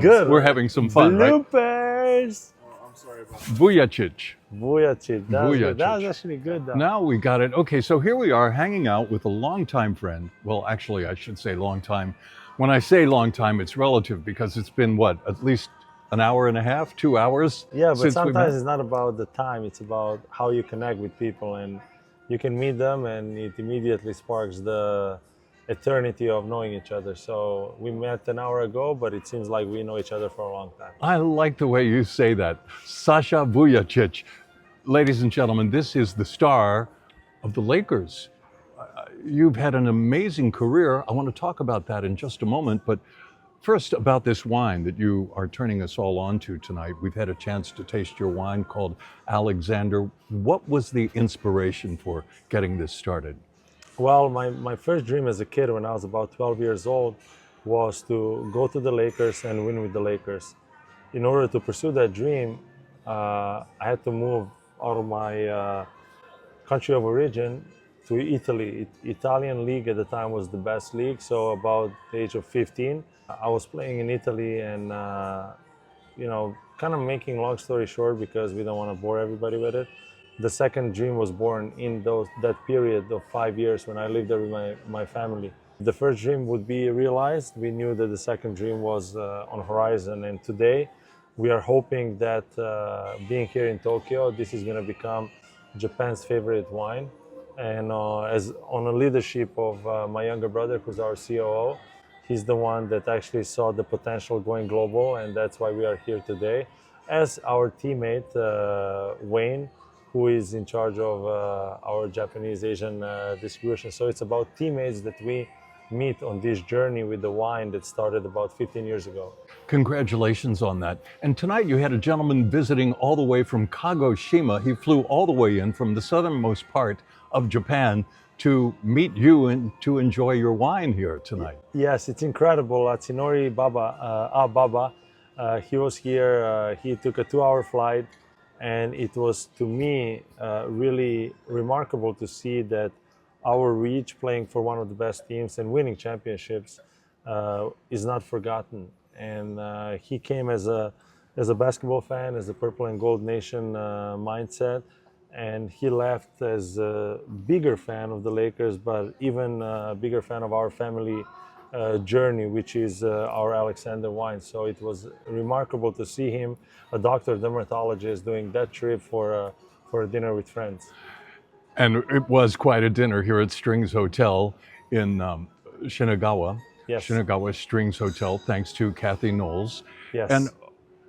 Good. We're having some fun, right? Bloopers. I'm sorry about Vujačić. Vujačić. That was Vujačić. actually good, though. Now we got it. Okay, so here we are hanging out with a longtime friend. Well, actually, I should say long time. When I say long time, it's relative because it's been what, at least an hour and a half, 2 hours? Yeah, but since we sometimes met? it's not about the time. It's about how you connect with people, and you can meet them, and it immediately sparks the eternity of knowing each other. So we met an hour ago, but it seems like we know each other for a long time. I like the way you say that. Sasha Vujačić. Ladies and gentlemen, this is the star of the Lakers. You've had an amazing career. I want to talk about that in just a moment, but first about this wine that you are turning us all on to tonight. We've had a chance to taste your wine called Aleksander. What was the inspiration for getting this started? Well, my first dream as a kid when I was about 12 years old was to go to the Lakers and win with the Lakers. In order to pursue that dream, I had to move out of my country of origin to Italy. Italian league at the time was the best league, so about the age of 15, I was playing in Italy and, kind of making long story short because we don't want to bore everybody with it. The second dream was born in that period of 5 years when I lived there with my family. The first dream would be realized. We knew that the second dream was on the horizon, and today we are hoping that being here in Tokyo, this is going to become Japan's favorite wine. And as on the leadership of my younger brother, who's our COO, he's the one that actually saw the potential going global, and that's why we are here today. As our teammate, Wayne, who is in charge of our Japanese Asian distribution. So it's about teammates that we meet on this journey with the wine that started about 15 years ago. Congratulations on that. And tonight you had a gentleman visiting all the way from Kagoshima. He flew all the way in from the southernmost part of Japan to meet you and to enjoy your wine here tonight. Yes, it's incredible. Tsunori Baba, he was here. He took a 2-hour flight, and it was, to me, really remarkable to see that our reach, playing for one of the best teams and winning championships, is not forgotten. And he came as a basketball fan, as a Purple and Gold Nation mindset, and he left as a bigger fan of the Lakers, but even a bigger fan of our family journey, which is our Aleksander Wine. So it was remarkable to see him, a doctor, dermatologist, doing that trip for a dinner with friends. And it was quite a dinner here at Strings Hotel in Shinagawa. Yes. Shinagawa Strings Hotel, thanks to Kathy Knowles. Yes. And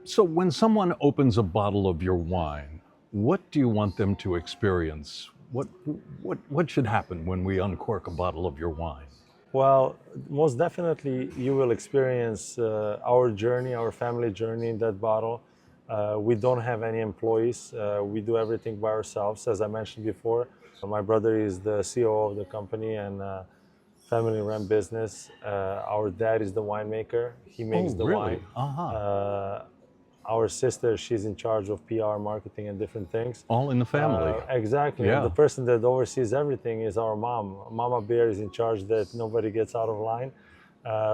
so when someone opens a bottle of your wine, what do you want them to experience? What should happen when we uncork a bottle of your wine? Well, most definitely you will experience our journey, our family journey in that bottle. We don't have any employees. We do everything by ourselves. As I mentioned before, my brother is the CEO of the company and family-run business. Our dad is the winemaker. He makes the really? wine. Our sister, she's in charge of PR, marketing, and different things. All in the family. Exactly. Yeah. And the person that oversees everything is our mom. Mama Bear is in charge that nobody gets out of line.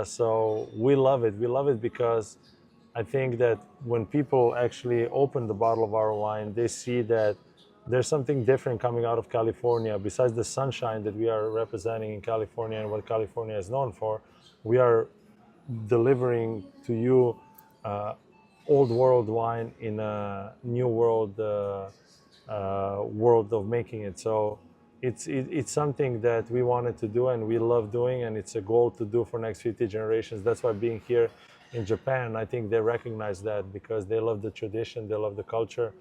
So we love it. We love it because I think that when people actually open the bottle of our wine, they see that there's something different coming out of California. Besides the sunshine that we are representing in California and what California is known for, we are delivering to you old world wine in a new world world of making it. So it's something that we wanted to do and we love doing, and it's a goal to do for next 50 generations. That's why being here in Japan, I think they recognize that because they love the tradition, they love the culture,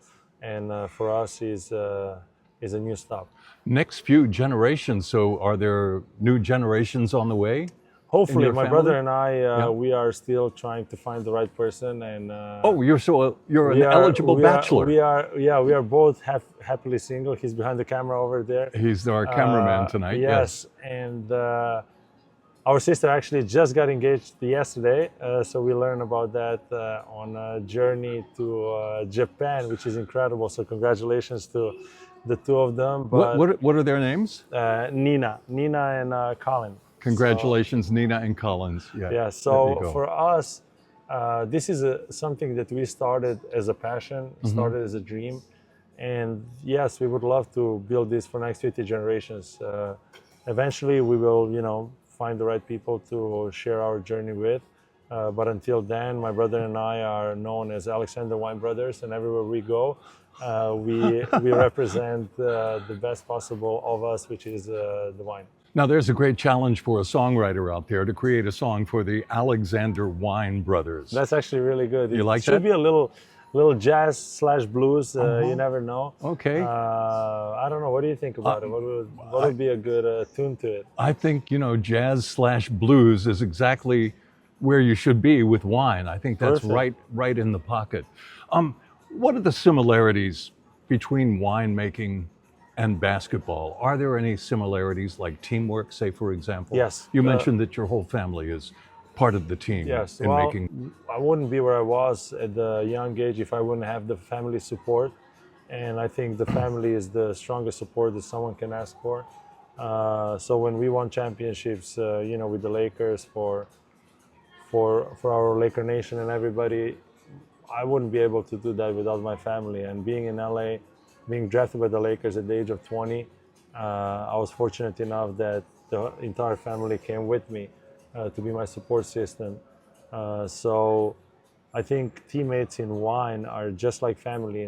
and for us is a new stop. Next few generations, so are there new generations on the way? Hopefully, my family? brother and I, we are still trying to find the right person. And you're an eligible bachelor. We are both happily single. He's behind the camera over there. He's our cameraman tonight. Yes, and our sister actually just got engaged yesterday, so we learned about that on a journey to Japan, which is incredible. So congratulations to the two of them. But What are their names? Nina and Colin. Congratulations, Nina and Collins. Yeah. So for us, This is something that we started as a passion, started as a dream. And yes, we would love to build this for next 50 generations. Eventually, we will, find the right people to share our journey with. But until then, my brother and I are known as Aleksander Wine Brothers, and everywhere we go, we represent the best possible of us, which is the wine. Now, there's a great challenge for a songwriter out there to create a song for the Aleksander Wine brothers. That's actually really good. You like It should that? be a little jazz / blues. You never know. Okay. I don't know. What do you think about it? What would be a good tune to it? I think, jazz / blues is exactly where you should be with wine. I think that's Perfect. right in the pocket. What are the similarities between winemaking and basketball? Are there any similarities like teamwork, say, for example? Yes. You mentioned that your whole family is part of the team Yes. in Well, making. I wouldn't be where I was at the young age if I wouldn't have the family support. And I think the family is the strongest support that someone can ask for. So when we won championships, with the Lakers for our Laker Nation and everybody, I wouldn't be able to do that without my family. And being in LA, being drafted by the Lakers at the age of 20, I was fortunate enough that the entire family came with me to be my support system. So I think teammates in wine are just like family.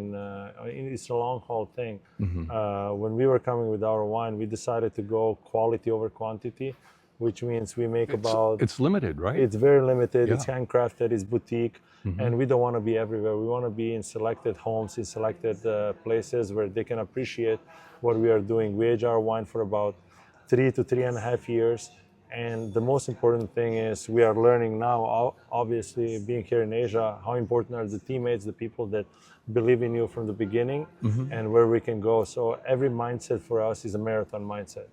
It's a long haul thing. When we were coming with our wine, we decided to go quality over quantity, which means we make It's limited, right? It's very limited. Yeah. It's handcrafted. It's boutique, and we don't want to be everywhere. We want to be in selected homes, in selected places where they can appreciate what we are doing. We age our wine for about 3 to 3.5 years, and the most important thing is we are learning now. Obviously, being here in Asia, how important are the teammates, the people that believe in you from the beginning, and where we can go. So every mindset for us is a marathon mindset.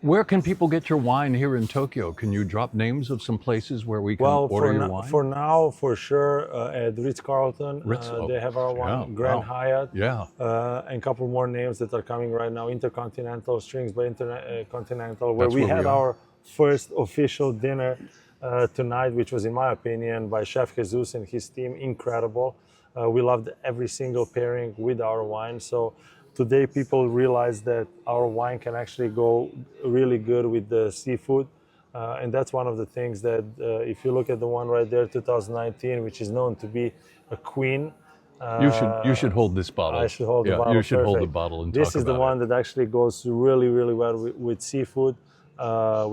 Where can people get your wine here in Tokyo? Can you drop names of some places where we can order your wine? For now, for sure, at Ritz-Carlton, Oh, they have our wine. yeah, Grand wow. Hyatt, Yeah. and a couple more names that are coming right now. Intercontinental, Strings by Intercontinental, where That's we where had we are. our first official dinner tonight, which was, in my opinion, by Chef Jesus and his team, incredible. We loved every single pairing with our wine. So today people realize that our wine can actually go really good with the seafood. And that's one of the things that, if you look at the one right there, 2019, which is known to be a queen. You should hold this bottle. I should hold the Yeah, bottle. you should hold the Perfect. bottle and This talk is the about one that actually goes really, really well with seafood.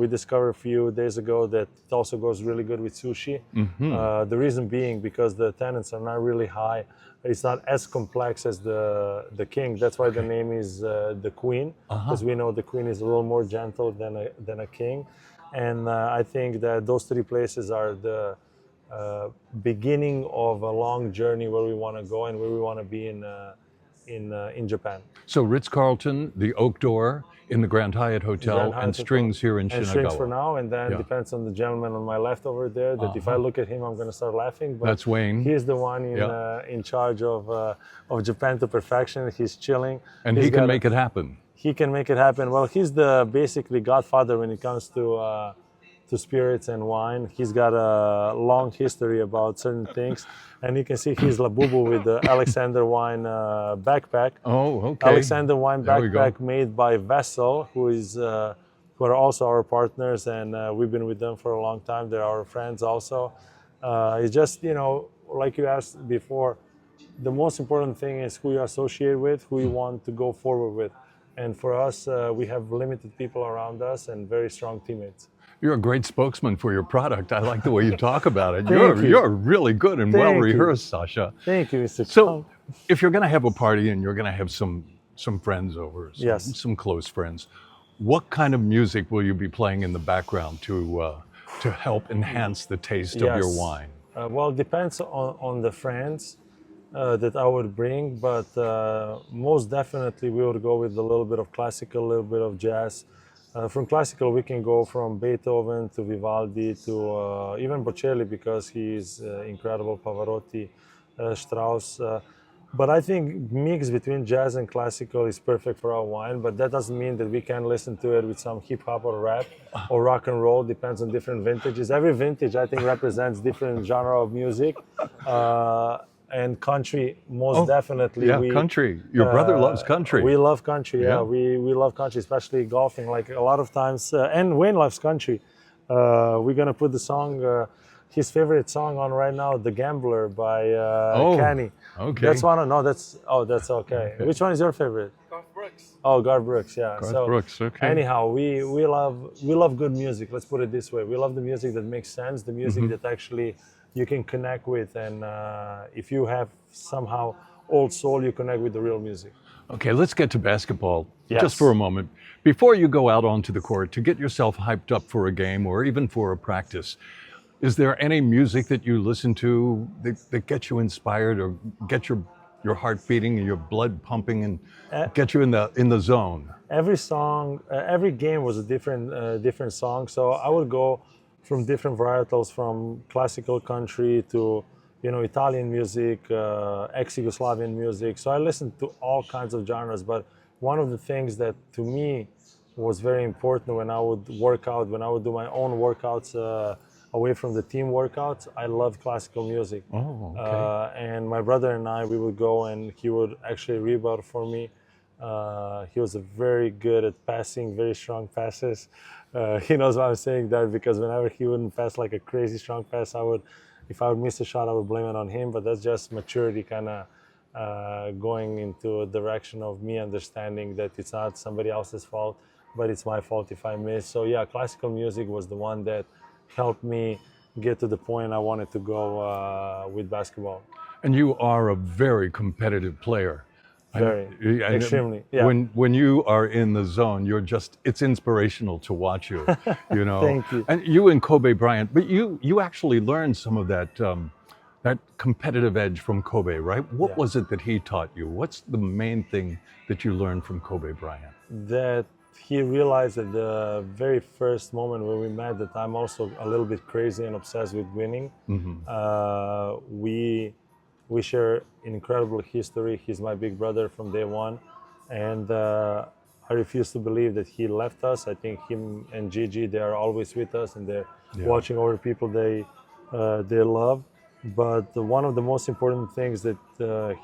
We discovered a few days ago that it also goes really good with sushi. The reason being because the tannins are not really high. It's not as complex as the king. That's why the name is the queen, because we know the queen is a little more gentle than a king. And I think that those three places are the beginning of a long journey where we want to go and where we want to be in Japan. So Ritz-Carlton, the Oak Door in the Grand Hyatt Hotel, Grand Hyatt and Strings here in and Strings Shinagawa. for now, and then Yeah. depends on the gentleman on my left over there. That if I look at him, I'm going to start laughing. But That's Wayne. He's the one in charge of Japan to perfection. He's chilling, And He's he can got make it happen. He can make it happen. Well, he's the basically godfather when it comes to spirits and wine. He's got a long history about certain things, and you can see he's Labubu with the Aleksander Wine backpack. Oh, okay. Aleksander Wine There we go. backpack made by Vessel, who are also our partners, and we've been with them for a long time. They're our friends also. It's just, like you asked before, the most important thing is who you associate with, who you want to go forward with. And for us, we have limited people around us and very strong teammates. You're a great spokesman for your product. I like the way you talk about it. Thank you. You're really good and Thank well you. rehearsed, Sasha. Thank you, Mr. So, Kong. if you're going to have a party and you're going to have some friends over, some close friends, what kind of music will you be playing in the background to help enhance the taste of your wine? Well, it depends on the friends that I would bring, but most definitely we would go with a little bit of classical, a little bit of jazz. From classical, we can go from Beethoven to Vivaldi to even Bocelli because he is incredible, Pavarotti, Strauss. But I think mix between jazz and classical is perfect for our wine. But that doesn't mean that we can listen to it with some hip hop or rap or rock and roll. Depends on different vintages. Every vintage, I think, represents different genre of music. And country, most definitely. Yeah, country. Your brother loves country. We love country. Yeah. We love country, especially golfing. Like a lot of times, and Wayne loves country. We're gonna put the song. His favorite song on right now, "The Gambler" by Kenny. Okay. That's one. No, that's okay. Which one is your favorite? Garth Brooks. Oh, Garth Brooks. Yeah. Garth Brooks. Okay. Anyhow, we love good music. Let's put it this way: we love the music that makes sense, the music that actually you can connect with, and if you have somehow old soul, you connect with the real music. Okay, let's get to basketball Yes. just for a moment. Before you go out onto the court to get yourself hyped up for a game or even for a practice, is there any music that you listen to that gets you inspired or get your heart beating and your blood pumping and get you in the zone? Every song, every game was a different song. So I would go from different varietals, from classical country to Italian music, ex-Yugoslavian music. So I listened to all kinds of genres. But one of the things that to me was very important when I would work out, when I would do my own workouts away from the team workouts, I loved classical music. Oh, okay. And my brother and I, we would go and he would actually rebound for me. He was very good at passing, very strong passes. He knows why I'm saying that, because whenever he wouldn't pass like a crazy strong pass, if I would miss a shot, I would blame it on him. But that's just maturity kind of going into a direction of me understanding that it's not somebody else's fault, but it's my fault if I miss. So yeah, classical music was the one that helped me get to the point I wanted to go with basketball. And you are a very competitive player. Very, extremely. Yeah. When you are in the zone, it's inspirational to watch you, Thank you. And you and Kobe Bryant, but you actually learned some of that competitive edge from Kobe, right? What was it that he taught you? What's the main thing that you learned from Kobe Bryant? That he realized at the very first moment when we met that I'm also a little bit crazy and obsessed with winning. We share an incredible history. He's my big brother from day one. And I refuse to believe that he left us. I think him and Gigi, they are always with us and they're watching over people they love. But one of the most important things that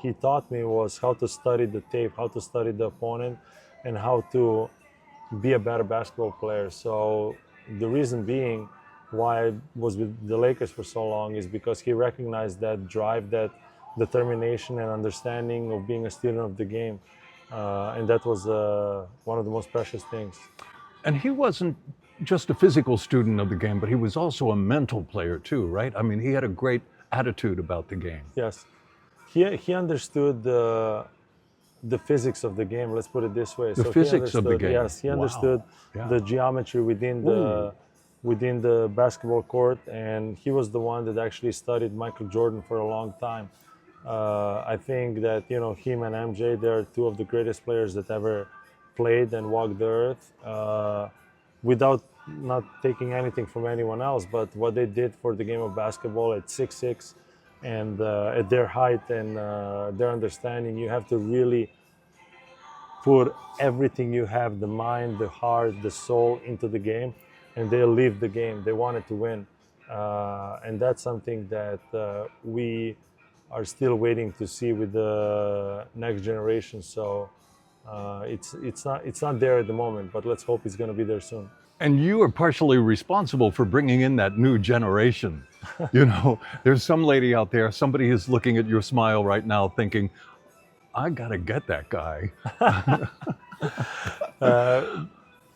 he taught me was how to study the tape, how to study the opponent, and how to be a better basketball player. So the reason being why I was with the Lakers for so long is because he recognized that drive, that determination and understanding of being a student of the game. And that was one of the most precious things. And he wasn't just a physical student of the game, but he was also a mental player too, right? I mean, he had a great attitude about the game. Yes. He understood the physics of the game, let's put it this way. The physics of the game. Yes, he understood the geometry within the basketball court, and he was the one that actually studied Michael Jordan for a long time. I think that him and MJ, they're two of the greatest players that ever played and walked the earth. Without not taking anything from anyone else, but what they did for the game of basketball at 6'6", and at their height and their understanding, you have to really put everything you have, the mind, the heart, the soul, into the game, and they lived the game. They wanted to win, and that's something that we are still waiting to see with the next generation. So it's not there at the moment, but let's hope it's going to be there soon. And you are partially responsible for bringing in that new generation. There's some lady out there, somebody is looking at your smile right now thinking, I gotta get that guy.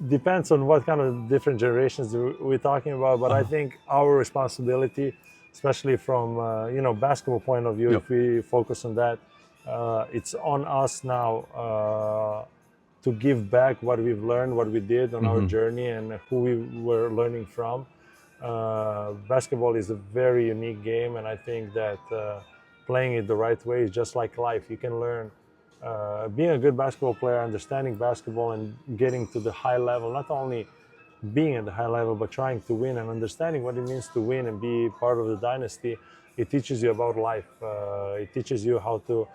Depends on what kind of different generations we're talking about, but I think our responsibility, especially from basketball point of view, if we focus on that, it's on us now to give back what we've learned, what we did on our journey, and who we were learning from. Basketball is a very unique game, and I think that playing it the right way is just like life. You can learn being a good basketball player, understanding basketball and getting to the high level, not only being at the high level, but trying to win and understanding what it means to win and be part of the dynasty. It teaches you about life. It teaches you how to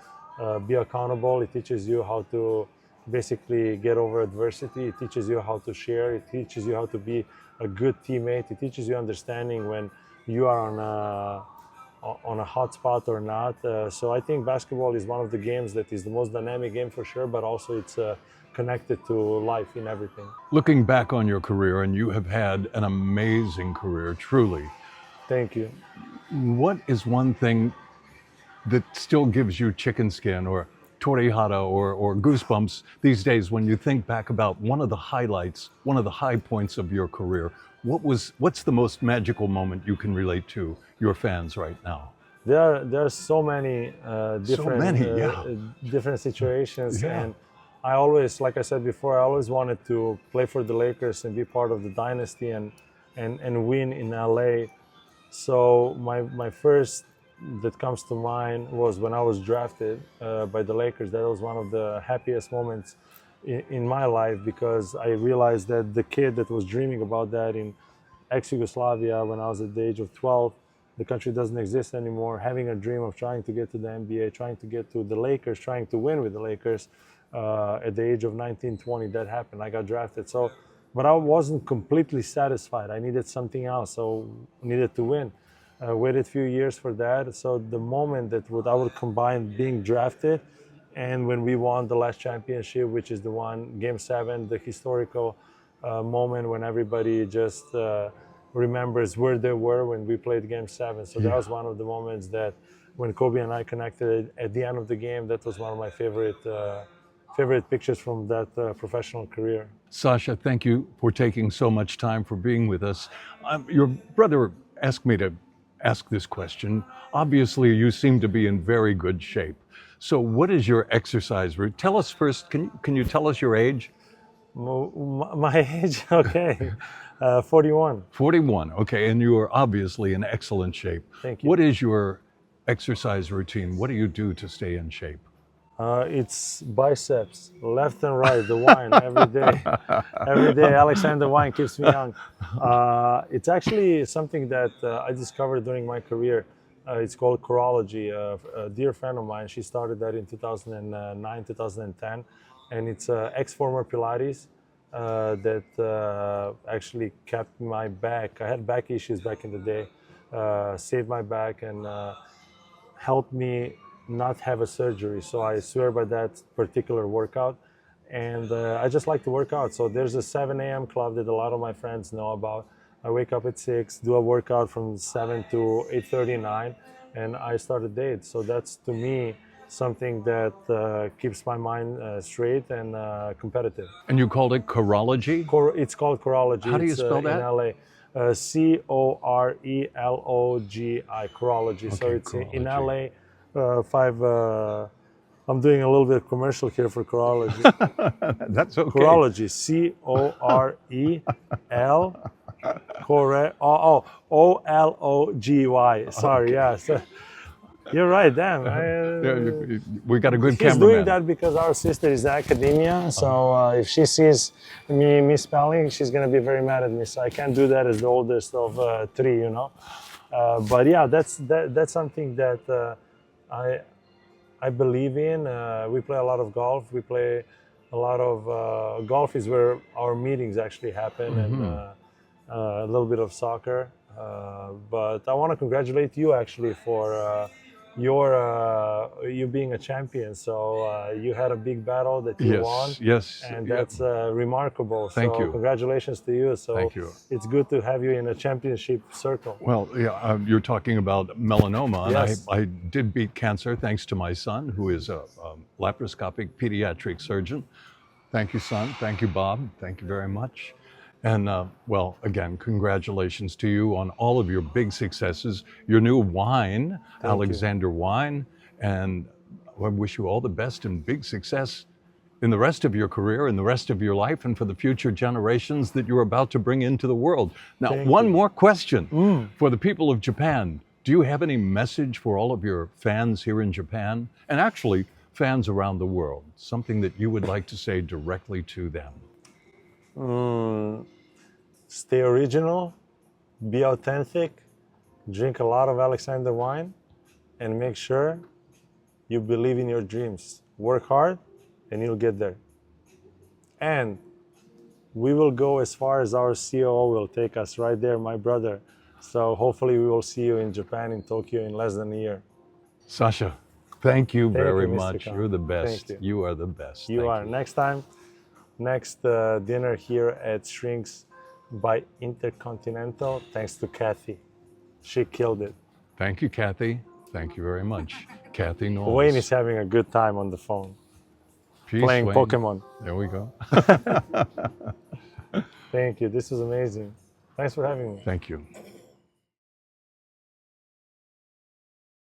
be accountable. It teaches you how to basically get over adversity. It teaches you how to share. It teaches you how to be a good teammate. It teaches you understanding when you are on a hot spot or not. So I think basketball is one of the games that is the most dynamic game for sure, but also it's connected to life in everything. Looking back on your career, and you have had an amazing career, truly. Thank you. What is one thing that still gives you chicken skin or torrejada or goosebumps these days when you think back about one of the highlights, one of the high points of your career? What's the most magical moment you can relate to your fans right now? There are so many Yeah. different situations, Yeah. and I always, like I said before, I always wanted to play for the Lakers and be part of the dynasty and win in LA. So my first that comes to mind was when I was drafted by the Lakers. That was one of the happiest moments in my life, because I realized that the kid that was dreaming about that in ex-Yugoslavia when I was at the age of 12, the country doesn't exist anymore, having a dream of trying to get to the NBA, trying to get to the Lakers, trying to win with the Lakers at the age of 19, 20, that happened. I got drafted. So, but I wasn't completely satisfied. I needed something else, so needed to win. Waited a few years for that. So the moment that I would combine being drafted and when we won the last championship, which is the one, Game 7, the historical moment when everybody just remembers where they were when we played Game 7. So that was one of the moments that when Kobe and I connected at the end of the game, that was one of my favorite pictures from that professional career. Sasha, thank you for taking so much time for being with us. Your brother asked me to ask this question. Obviously, you seem to be in very good shape. So what is your exercise routine? Tell us first, can you tell us your age? My age, okay, 41. 41, okay, and you are obviously in excellent shape. Thank you. What is your exercise routine? What do you do to stay in shape? It's biceps, left and right, the wine every day. Every day, Aleksander Wine keeps me young. It's actually something that I discovered during my career. It's called Curology. A dear friend of mine, she started that in 2009, 2010. And it's ex-former Pilates that actually kept my back. I had back issues back in the day, saved my back and helped me not have a surgery. So I swear by that particular workout. And I just like to work out. So there's a 7 a.m. club that a lot of my friends know about. I wake up at 6, do a workout from 7 to 8:39, and I start a date. So that's, to me, something that keeps my mind straight and competitive. And you called it Curology? It's called Curology. How do you spell that? In LA. Corelogi, Curology. So Okay, it's in Curology. LA. I'm doing a little bit of commercial here for Curology. That's okay. Curology, Ology. Sorry, Okay. yeah. So, you're right, damn. We got a good He's cameraman. doing that because our sister is academia. So if she sees me misspelling, she's gonna be very mad at me. So I can't do that as the oldest of 3, you know. But yeah, that's something that I believe in. We play a lot of golf. We play a lot of golf is where our meetings actually happen, and a little bit of soccer. But I want to congratulate you actually for you being a champion. So you had a big battle that you won. Yes. And yeah. that's remarkable. Thank so you. Congratulations to you. So Thank you. it's good to have you in a championship circle. Well, yeah, you're talking about melanoma, and Yes. I did beat cancer thanks to my son, who is a laparoscopic pediatric surgeon. Thank you, son. Thank you, Bob. Thank you very much. And well, again, congratulations to you on all of your big successes. Your new wine, Aleksander Wine, and I wish you all the best and big success in the rest of your career, in the rest of your life, and for the future generations that you're about to bring into the world. Now, Thank one you. more question for the people of Japan. Do you have any message for all of your fans here in Japan, and actually fans around the world? Something that you would like to say directly to them? Stay original, be authentic, drink a lot of Aleksander Wine, and make sure you believe in your dreams, work hard, and you'll get there. And we will go as far as our COO will take us right there, my brother. So hopefully we will see you in Japan, in Tokyo, in less than a year. Sasha, thank you very Mr. much. Khan. You're the best. Thank You are the best. You Thank are. Next time, next dinner here at Shrinks by Intercontinental, thanks to Kathy. She killed it. Thank you, Kathy. Thank you very much. Kathy Knowles. Wayne is having a good time on the phone, Peace, playing Wayne. Pokemon. There we go. Thank you. This was amazing. Thanks for having me. Thank you.